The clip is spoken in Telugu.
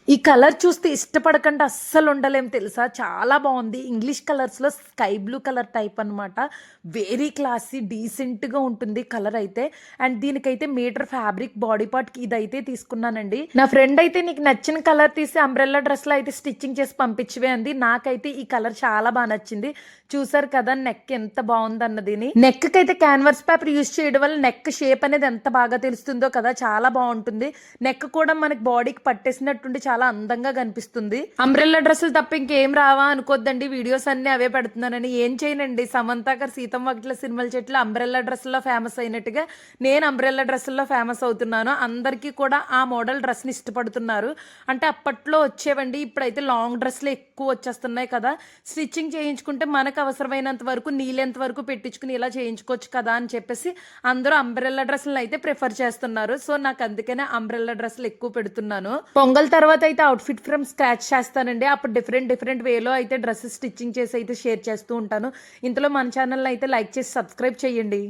ఈ కలర్ చూస్తే ఇష్టపడకుండా అస్సలు ఉండలేం తెలుసా? చాలా బావుంది. ఇంగ్లీష్ కలర్స్‌లో స్కై బ్లూ కలర్ టైప్ అనమాట. వెరీ క్లాసీ డీసెంట్‌గా ఉంటుంది కలర్ అయితే. అండ్ దీనికైతే మీటర్ ఫ్యాబ్రిక్ బాడీ పార్ట్‌కి ఇదైతే తీసుకున్నానండి. నా ఫ్రెండ్ అయితే నీకు నచ్చిన కలర్ తీసి అంబ్రెల్లా డ్రెస్‌లో అయితే స్టిచ్చింగ్ చేసి పంపించవే అంది. నాకైతే ఈ కలర్ చాలా బా నచ్చింది. చూసారు కదా నెక్ ఎంత బావుందన్నదిని. నెక్‌కైతే క్యాన్వాస్ పేపర్ యూజ్ చేయడం వల్ల నెక్ షేప్ అనేది ఎంత బాగా తెలుస్తుందో కదా! చాలా బావుంటుంది. నెక్ కూడా మనకి బాడీకి పట్టేసినట్టుండి చాలా అందంగా కనిపిస్తుంది. అంబ్రెల్లా డ్రెస్సులు తప్ప ఇంకేం రావా అనుకోద్దండి. వీడియోస్ అన్ని అవే పెడుతున్నానని. ఏం చేయనండి, సమంత గారు సీతమ్మ వాకిట్ల సిరిమల్లె చెట్లు అంబ్రెల్లా డ్రెస్సుల్లో ఫేమస్ అయినట్టుగా నేను అంబ్రెల్లా డ్రెస్సుల్లో ఫేమస్ అవుతున్నాను. అందరికీ కూడా ఆ మోడల్ డ్రెస్ని ఇష్టపడుతున్నారు. అంటే అప్పట్లో వచ్చేవండి, ఇప్పుడైతే లాంగ్ డ్రెస్సులు ఎక్కువ వచ్చేస్తున్నాయి కదా! స్టిచ్చింగ్ చేయించుకుంటే మనకు అవసరమైనంత వరకు నీ లెంత్ వరకు పెట్టించుకుని ఇలా చేయించుకోవచ్చు కదా అని చెప్పేసి అందరూ అంబ్రెల్లా డ్రెస్సులను అయితే ప్రిఫర్ చేస్తున్నారు. సో నాకు అందుకనే అంబ్రెల్లా డ్రెస్సులు ఎక్కువ పెడుతున్నాను. పొంగల్ తర్వాత అయితే అవుట్‌ఫిట్ ఫ్రమ్ స్క్రాచ్ చేస్తానండి. అప్పుడు డిఫరెంట్ వేలో అయితే డ్రెసెస్ స్టిచ్చింగ్ చేసి అయితే షేర్ చేస్తూ ఉంటాను. ఇంతలో మన ఛానల్‌ని అయితే లైక్ చేసి సబ్స్క్రైబ్ చేయండి.